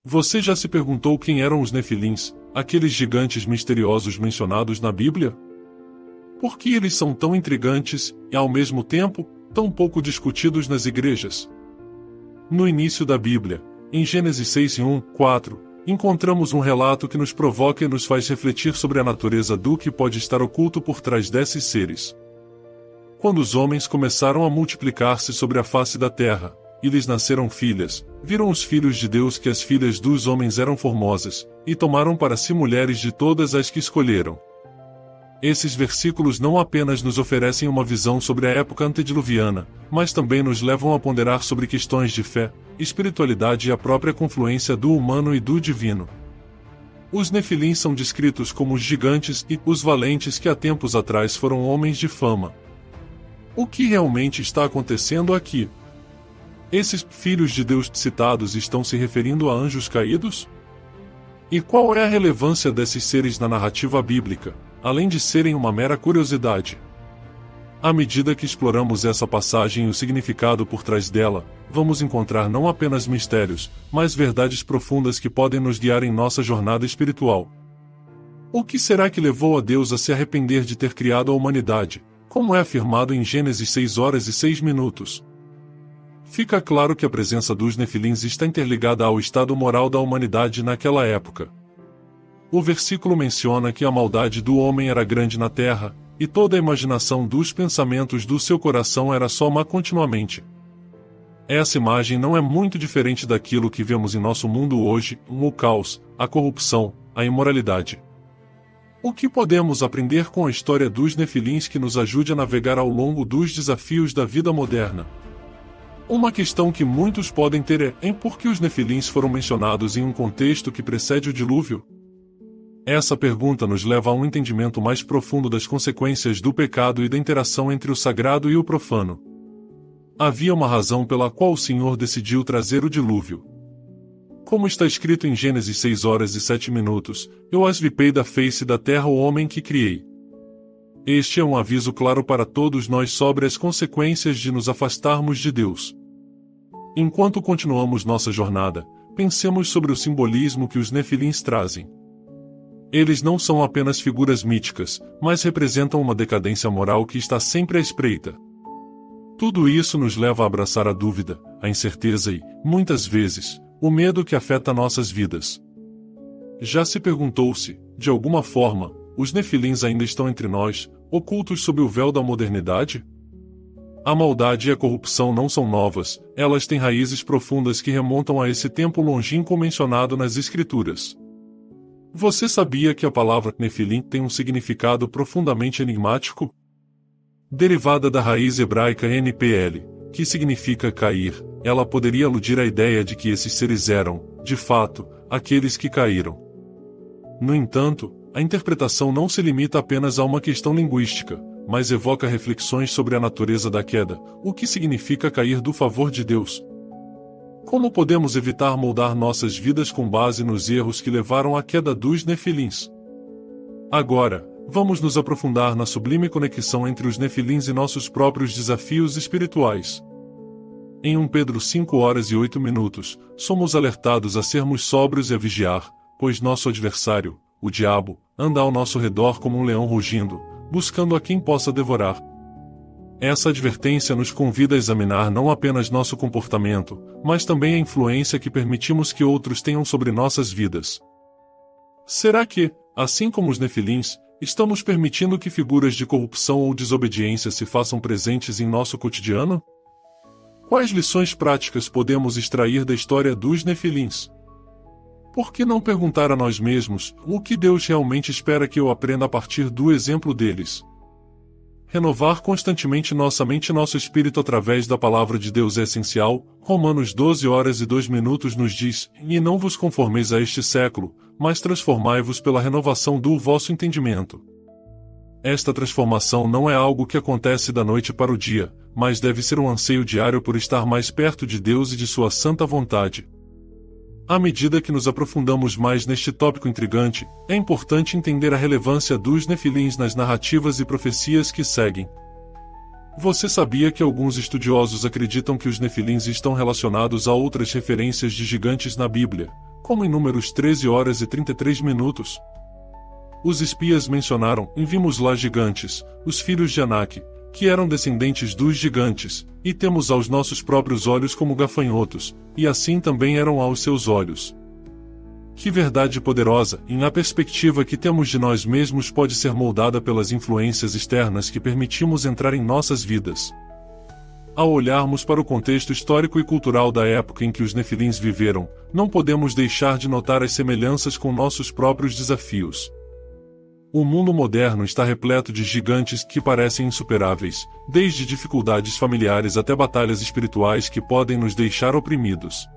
Você já se perguntou quem eram os Nefilins, aqueles gigantes misteriosos mencionados na Bíblia? Por que eles são tão intrigantes e, ao mesmo tempo, tão pouco discutidos nas igrejas? No início da Bíblia, em Gênesis 6:1-4, encontramos um relato que nos provoca e nos faz refletir sobre a natureza do que pode estar oculto por trás desses seres. Quando os homens começaram a multiplicar-se sobre a face da terra, e lhes nasceram filhas, viram os filhos de Deus que as filhas dos homens eram formosas, e tomaram para si mulheres de todas as que escolheram. Esses versículos não apenas nos oferecem uma visão sobre a época antediluviana, mas também nos levam a ponderar sobre questões de fé, espiritualidade e a própria confluência do humano e do divino. Os Nefilins são descritos como os gigantes e os valentes que há tempos atrás foram homens de fama. O que realmente está acontecendo aqui? Esses filhos de Deus citados estão se referindo a anjos caídos? E qual é a relevância desses seres na narrativa bíblica, além de serem uma mera curiosidade? À medida que exploramos essa passagem e o significado por trás dela, vamos encontrar não apenas mistérios, mas verdades profundas que podem nos guiar em nossa jornada espiritual. O que será que levou a Deus a se arrepender de ter criado a humanidade, como é afirmado em Gênesis 6:06? Fica claro que a presença dos Nefilins está interligada ao estado moral da humanidade naquela época. O versículo menciona que a maldade do homem era grande na terra, e toda a imaginação dos pensamentos do seu coração era só má continuamente. Essa imagem não é muito diferente daquilo que vemos em nosso mundo hoje, o caos, a corrupção, a imoralidade. O que podemos aprender com a história dos Nefilins que nos ajude a navegar ao longo dos desafios da vida moderna? Uma questão que muitos podem ter é por que os Nefilins foram mencionados em um contexto que precede o dilúvio? Essa pergunta nos leva a um entendimento mais profundo das consequências do pecado e da interação entre o sagrado e o profano. Havia uma razão pela qual o Senhor decidiu trazer o dilúvio. Como está escrito em Gênesis 6:07, eu asvipei da face da terra o homem que criei. Este é um aviso claro para todos nós sobre as consequências de nos afastarmos de Deus. Enquanto continuamos nossa jornada, pensemos sobre o simbolismo que os Nefilins trazem. Eles não são apenas figuras míticas, mas representam uma decadência moral que está sempre à espreita. Tudo isso nos leva a abraçar a dúvida, a incerteza e, muitas vezes, o medo que afeta nossas vidas. Já se perguntou-se, de alguma forma, os Nefilins ainda estão entre nós, ocultos sob o véu da modernidade? A maldade e a corrupção não são novas, elas têm raízes profundas que remontam a esse tempo longínquo mencionado nas Escrituras. Você sabia que a palavra Nefilim tem um significado profundamente enigmático? Derivada da raiz hebraica NPL, que significa cair, ela poderia aludir à ideia de que esses seres eram, de fato, aqueles que caíram. No entanto, a interpretação não se limita apenas a uma questão linguística, mas evoca reflexões sobre a natureza da queda, o que significa cair do favor de Deus. Como podemos evitar moldar nossas vidas com base nos erros que levaram à queda dos Nefilins? Agora, vamos nos aprofundar na sublime conexão entre os Nefilins e nossos próprios desafios espirituais. Em 1 Pedro 5:08, somos alertados a sermos sóbrios e a vigiar, pois nosso adversário, o diabo, anda ao nosso redor como um leão rugindo, buscando a quem possa devorar. Essa advertência nos convida a examinar não apenas nosso comportamento, mas também a influência que permitimos que outros tenham sobre nossas vidas. Será que, assim como os Nefilins, estamos permitindo que figuras de corrupção ou desobediência se façam presentes em nosso cotidiano? Quais lições práticas podemos extrair da história dos Nefilins? Por que não perguntar a nós mesmos o que Deus realmente espera que eu aprenda a partir do exemplo deles? Renovar constantemente nossa mente e nosso espírito através da palavra de Deus é essencial. Romanos 12:02 nos diz: E não vos conformeis a este século, mas transformai-vos pela renovação do vosso entendimento. Esta transformação não é algo que acontece da noite para o dia, mas deve ser um anseio diário por estar mais perto de Deus e de sua santa vontade. À medida que nos aprofundamos mais neste tópico intrigante, é importante entender a relevância dos Nefilins nas narrativas e profecias que seguem. Você sabia que alguns estudiosos acreditam que os Nefilins estão relacionados a outras referências de gigantes na Bíblia, como em Números 13 horas e 33 minutos. Os espias mencionaram, e vimos lá gigantes, os filhos de Anak, que eram descendentes dos gigantes, e temos aos nossos próprios olhos como gafanhotos, e assim também eram aos seus olhos. Que verdade poderosa, e a perspectiva que temos de nós mesmos pode ser moldada pelas influências externas que permitimos entrar em nossas vidas. Ao olharmos para o contexto histórico e cultural da época em que os Nefilins viveram, não podemos deixar de notar as semelhanças com nossos próprios desafios. O mundo moderno está repleto de gigantes que parecem insuperáveis, desde dificuldades familiares até batalhas espirituais que podem nos deixar oprimidos.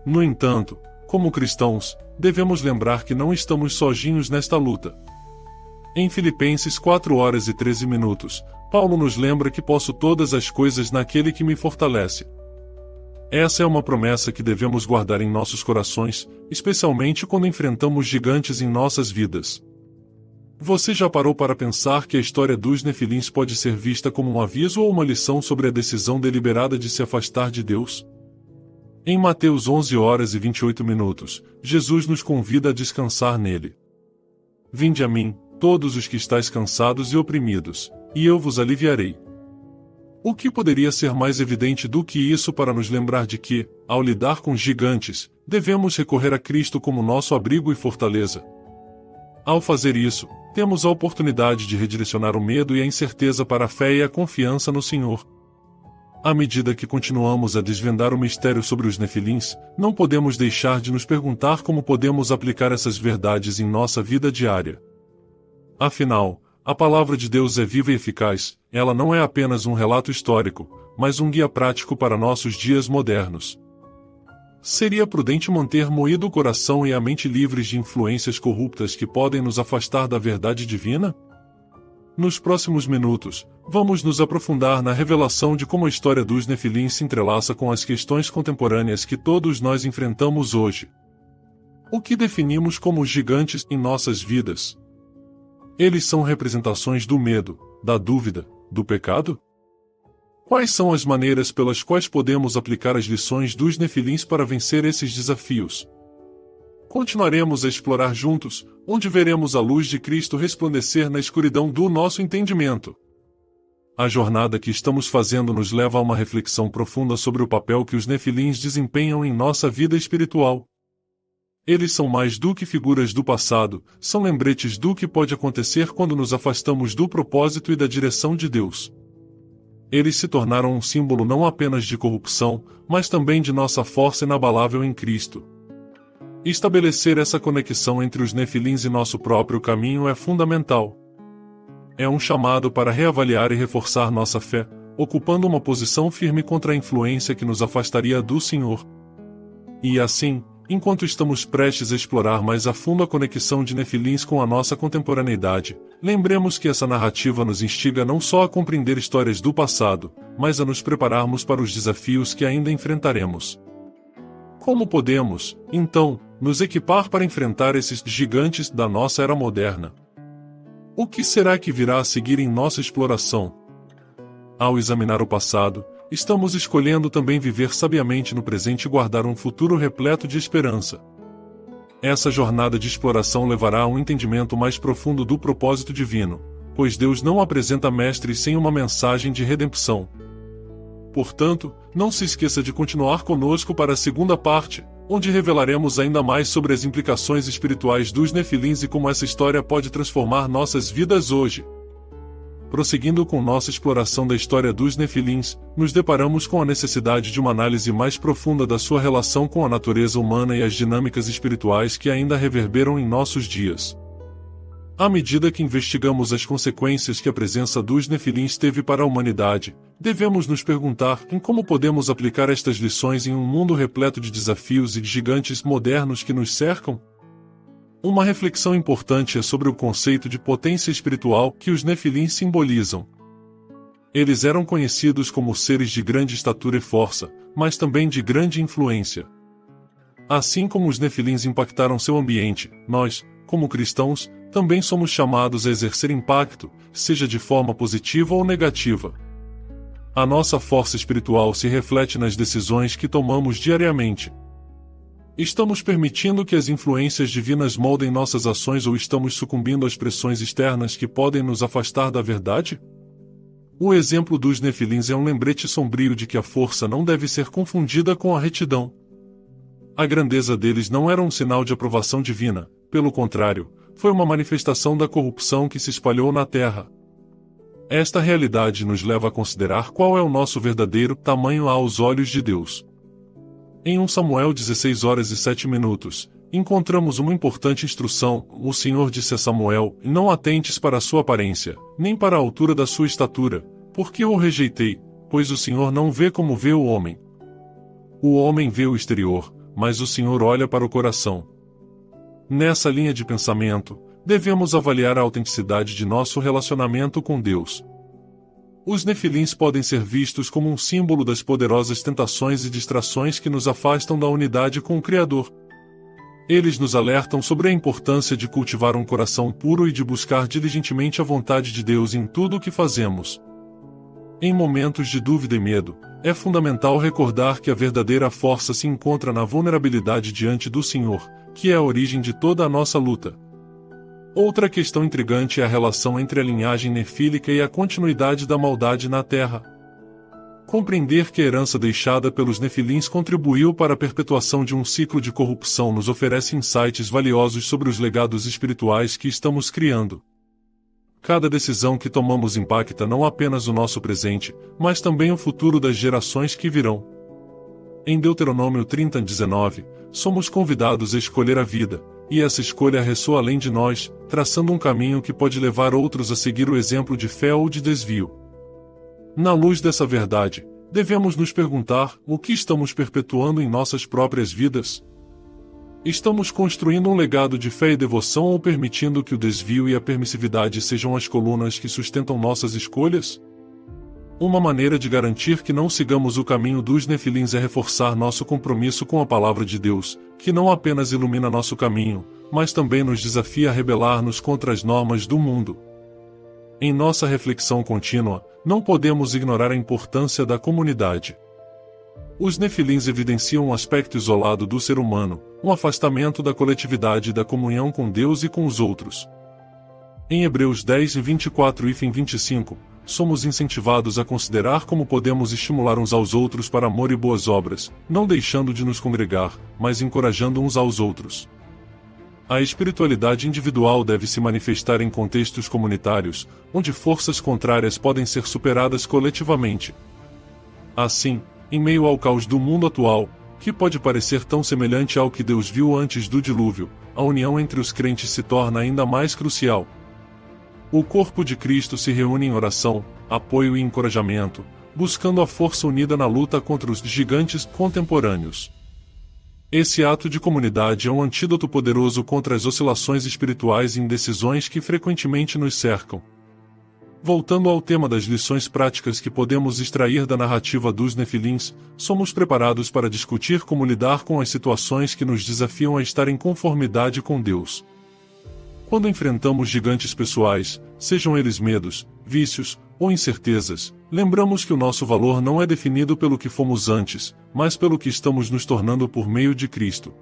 No entanto, como cristãos, devemos lembrar que não estamos sozinhos nesta luta. Em Filipenses 4 horas e 13 minutos, Paulo nos lembra que posso todas as coisas naquele que me fortalece. Essa é uma promessa que devemos guardar em nossos corações, especialmente quando enfrentamos gigantes em nossas vidas. Você já parou para pensar que a história dos Nefilins pode ser vista como um aviso ou uma lição sobre a decisão deliberada de se afastar de Deus? Em Mateus 11 horas e 28 minutos, Jesus nos convida a descansar nele. Vinde a mim, todos os que estáis cansados e oprimidos, e eu vos aliviarei. O que poderia ser mais evidente do que isso para nos lembrar de que, ao lidar com gigantes, devemos recorrer a Cristo como nosso abrigo e fortaleza? Ao fazer isso, temos a oportunidade de redirecionar o medo e a incerteza para a fé e a confiança no Senhor. À medida que continuamos a desvendar o mistério sobre os Nefilins, não podemos deixar de nos perguntar como podemos aplicar essas verdades em nossa vida diária. Afinal, a palavra de Deus é viva e eficaz, ela não é apenas um relato histórico, mas um guia prático para nossos dias modernos. Seria prudente manter moído o coração e a mente livres de influências corruptas que podem nos afastar da verdade divina? Nos próximos minutos, vamos nos aprofundar na revelação de como a história dos Nefilins se entrelaça com as questões contemporâneas que todos nós enfrentamos hoje. O que definimos como gigantes em nossas vidas? Eles são representações do medo, da dúvida, do pecado? Quais são as maneiras pelas quais podemos aplicar as lições dos Nefilins para vencer esses desafios? Continuaremos a explorar juntos, onde veremos a luz de Cristo resplandecer na escuridão do nosso entendimento. A jornada que estamos fazendo nos leva a uma reflexão profunda sobre o papel que os Nefilins desempenham em nossa vida espiritual. Eles são mais do que figuras do passado, são lembretes do que pode acontecer quando nos afastamos do propósito e da direção de Deus. Eles se tornaram um símbolo não apenas de corrupção, mas também de nossa força inabalável em Cristo. Estabelecer essa conexão entre os Nefilins e nosso próprio caminho é fundamental. É um chamado para reavaliar e reforçar nossa fé, ocupando uma posição firme contra a influência que nos afastaria do Senhor. E assim, enquanto estamos prestes a explorar mais a fundo a conexão de Nefilins com a nossa contemporaneidade, lembremos que essa narrativa nos instiga não só a compreender histórias do passado, mas a nos prepararmos para os desafios que ainda enfrentaremos. Como podemos, então, nos equipar para enfrentar esses gigantes da nossa era moderna? O que será que virá a seguir em nossa exploração? Ao examinar o passado, estamos escolhendo também viver sabiamente no presente e guardar um futuro repleto de esperança. Essa jornada de exploração levará a um entendimento mais profundo do propósito divino, pois Deus não apresenta mestres sem uma mensagem de redenção. Portanto, não se esqueça de continuar conosco para a segunda parte, onde revelaremos ainda mais sobre as implicações espirituais dos Nefilins e como essa história pode transformar nossas vidas hoje. Prosseguindo com nossa exploração da história dos Nefilins, nos deparamos com a necessidade de uma análise mais profunda da sua relação com a natureza humana e as dinâmicas espirituais que ainda reverberam em nossos dias. À medida que investigamos as consequências que a presença dos Nefilins teve para a humanidade, devemos nos perguntar em como podemos aplicar estas lições em um mundo repleto de desafios e de gigantes modernos que nos cercam. Uma reflexão importante é sobre o conceito de potência espiritual que os Nefilins simbolizam. Eles eram conhecidos como seres de grande estatura e força, mas também de grande influência. Assim como os Nefilins impactaram seu ambiente, nós, como cristãos, também somos chamados a exercer impacto, seja de forma positiva ou negativa. A nossa força espiritual se reflete nas decisões que tomamos diariamente. Estamos permitindo que as influências divinas moldem nossas ações ou estamos sucumbindo às pressões externas que podem nos afastar da verdade? O exemplo dos nefilins é um lembrete sombrio de que a força não deve ser confundida com a retidão. A grandeza deles não era um sinal de aprovação divina, pelo contrário, foi uma manifestação da corrupção que se espalhou na terra. Esta realidade nos leva a considerar qual é o nosso verdadeiro tamanho aos olhos de Deus. Em 1 Samuel 16:07, encontramos uma importante instrução. O Senhor disse a Samuel: não atentes para a sua aparência, nem para a altura da sua estatura, porque eu o rejeitei, pois o Senhor não vê como vê o homem. O homem vê o exterior, mas o Senhor olha para o coração. Nessa linha de pensamento, devemos avaliar a autenticidade de nosso relacionamento com Deus. Os nefilins podem ser vistos como um símbolo das poderosas tentações e distrações que nos afastam da unidade com o Criador. Eles nos alertam sobre a importância de cultivar um coração puro e de buscar diligentemente a vontade de Deus em tudo o que fazemos. Em momentos de dúvida e medo, é fundamental recordar que a verdadeira força se encontra na vulnerabilidade diante do Senhor, que é a origem de toda a nossa luta. Outra questão intrigante é a relação entre a linhagem nefílica e a continuidade da maldade na Terra. Compreender que a herança deixada pelos nefilins contribuiu para a perpetuação de um ciclo de corrupção nos oferece insights valiosos sobre os legados espirituais que estamos criando. Cada decisão que tomamos impacta não apenas o nosso presente, mas também o futuro das gerações que virão. Em Deuteronômio 30:19, somos convidados a escolher a vida, e essa escolha ressoa além de nós, traçando um caminho que pode levar outros a seguir o exemplo de fé ou de desvio. Na luz dessa verdade, devemos nos perguntar: o que estamos perpetuando em nossas próprias vidas? Estamos construindo um legado de fé e devoção ou permitindo que o desvio e a permissividade sejam as colunas que sustentam nossas escolhas? Uma maneira de garantir que não sigamos o caminho dos nefilins é reforçar nosso compromisso com a palavra de Deus, que não apenas ilumina nosso caminho, mas também nos desafia a rebelar-nos contra as normas do mundo. Em nossa reflexão contínua, não podemos ignorar a importância da comunidade. Os nefilins evidenciam um aspecto isolado do ser humano, um afastamento da coletividade e da comunhão com Deus e com os outros. Em Hebreus 10:24-25, somos incentivados a considerar como podemos estimular uns aos outros para amor e boas obras, não deixando de nos congregar, mas encorajando uns aos outros. A espiritualidade individual deve se manifestar em contextos comunitários, onde forças contrárias podem ser superadas coletivamente. Assim, em meio ao caos do mundo atual, que pode parecer tão semelhante ao que Deus viu antes do dilúvio, a união entre os crentes se torna ainda mais crucial. O corpo de Cristo se reúne em oração, apoio e encorajamento, buscando a força unida na luta contra os gigantes contemporâneos. Esse ato de comunidade é um antídoto poderoso contra as oscilações espirituais e indecisões que frequentemente nos cercam. Voltando ao tema das lições práticas que podemos extrair da narrativa dos nefilins, somos preparados para discutir como lidar com as situações que nos desafiam a estar em conformidade com Deus. Quando enfrentamos gigantes pessoais, sejam eles medos, vícios ou incertezas, lembramos que o nosso valor não é definido pelo que fomos antes, mas pelo que estamos nos tornando por meio de Cristo.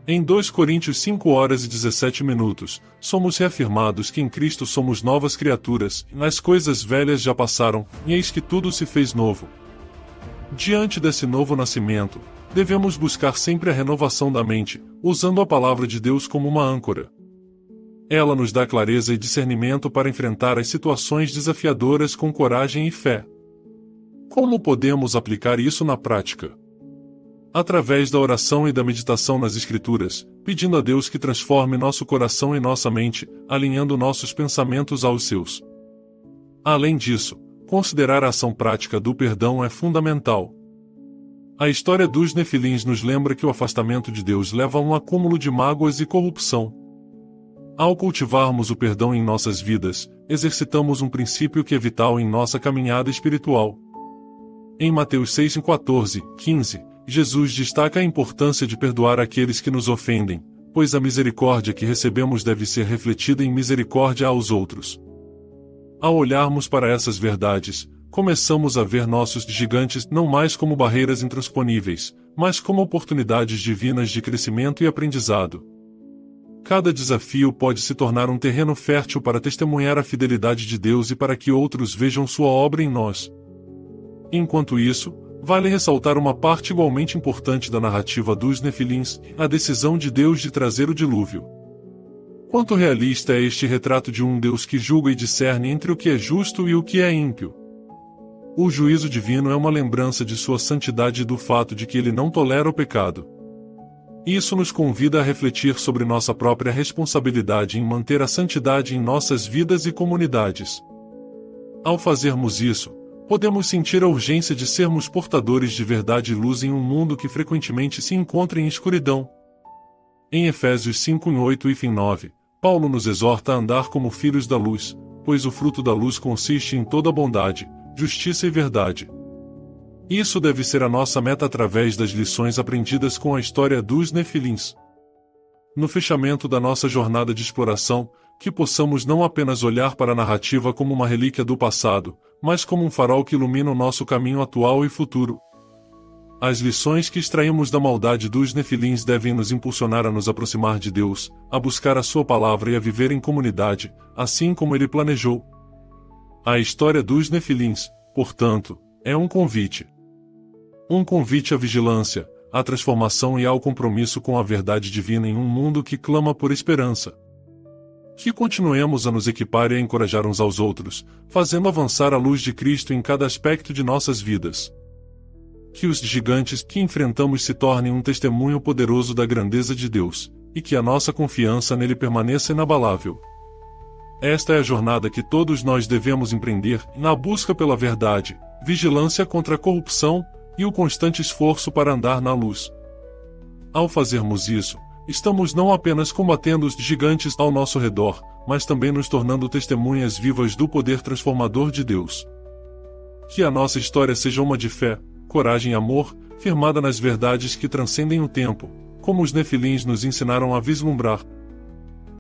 Em 2 Coríntios 5:17, somos reafirmados que em Cristo somos novas criaturas, as coisas velhas já passaram, e eis que tudo se fez novo. Diante desse novo nascimento, devemos buscar sempre a renovação da mente, usando a palavra de Deus como uma âncora. Ela nos dá clareza e discernimento para enfrentar as situações desafiadoras com coragem e fé. Como podemos aplicar isso na prática? Através da oração e da meditação nas Escrituras, pedindo a Deus que transforme nosso coração e nossa mente, alinhando nossos pensamentos aos seus. Além disso, considerar a ação prática do perdão é fundamental. A história dos nefilins nos lembra que o afastamento de Deus leva a um acúmulo de mágoas e corrupção. Ao cultivarmos o perdão em nossas vidas, exercitamos um princípio que é vital em nossa caminhada espiritual. Em Mateus 6:14-15, Jesus destaca a importância de perdoar aqueles que nos ofendem, pois a misericórdia que recebemos deve ser refletida em misericórdia aos outros. Ao olharmos para essas verdades, começamos a ver nossos gigantes não mais como barreiras intransponíveis, mas como oportunidades divinas de crescimento e aprendizado. Cada desafio pode se tornar um terreno fértil para testemunhar a fidelidade de Deus e para que outros vejam sua obra em nós. Enquanto isso, vale ressaltar uma parte igualmente importante da narrativa dos Nefilins, a decisão de Deus de trazer o dilúvio. Quanto realista é este retrato de um Deus que julga e discerne entre o que é justo e o que é ímpio. O juízo divino é uma lembrança de sua santidade e do fato de que ele não tolera o pecado. Isso nos convida a refletir sobre nossa própria responsabilidade em manter a santidade em nossas vidas e comunidades. Ao fazermos isso, podemos sentir a urgência de sermos portadores de verdade e luz em um mundo que frequentemente se encontra em escuridão. Em Efésios 5:8 e 9, Paulo nos exorta a andar como filhos da luz, pois o fruto da luz consiste em toda bondade, justiça e verdade. Isso deve ser a nossa meta através das lições aprendidas com a história dos Nefilins. No fechamento da nossa jornada de exploração, que possamos não apenas olhar para a narrativa como uma relíquia do passado, mas como um farol que ilumina o nosso caminho atual e futuro. As lições que extraímos da maldade dos Nefilins devem nos impulsionar a nos aproximar de Deus, a buscar a sua palavra e a viver em comunidade, assim como ele planejou. A história dos Nefilins, portanto, é um convite. Um convite à vigilância, à transformação e ao compromisso com a verdade divina em um mundo que clama por esperança. Que continuemos a nos equipar e a encorajar uns aos outros, fazendo avançar a luz de Cristo em cada aspecto de nossas vidas. Que os gigantes que enfrentamos se tornem um testemunho poderoso da grandeza de Deus, e que a nossa confiança nele permaneça inabalável. Esta é a jornada que todos nós devemos empreender, na busca pela verdade, vigilância contra a corrupção, e o constante esforço para andar na luz. Ao fazermos isso, estamos não apenas combatendo os gigantes ao nosso redor, mas também nos tornando testemunhas vivas do poder transformador de Deus. Que a nossa história seja uma de fé, coragem e amor, firmada nas verdades que transcendem o tempo, como os Nefilins nos ensinaram a vislumbrar.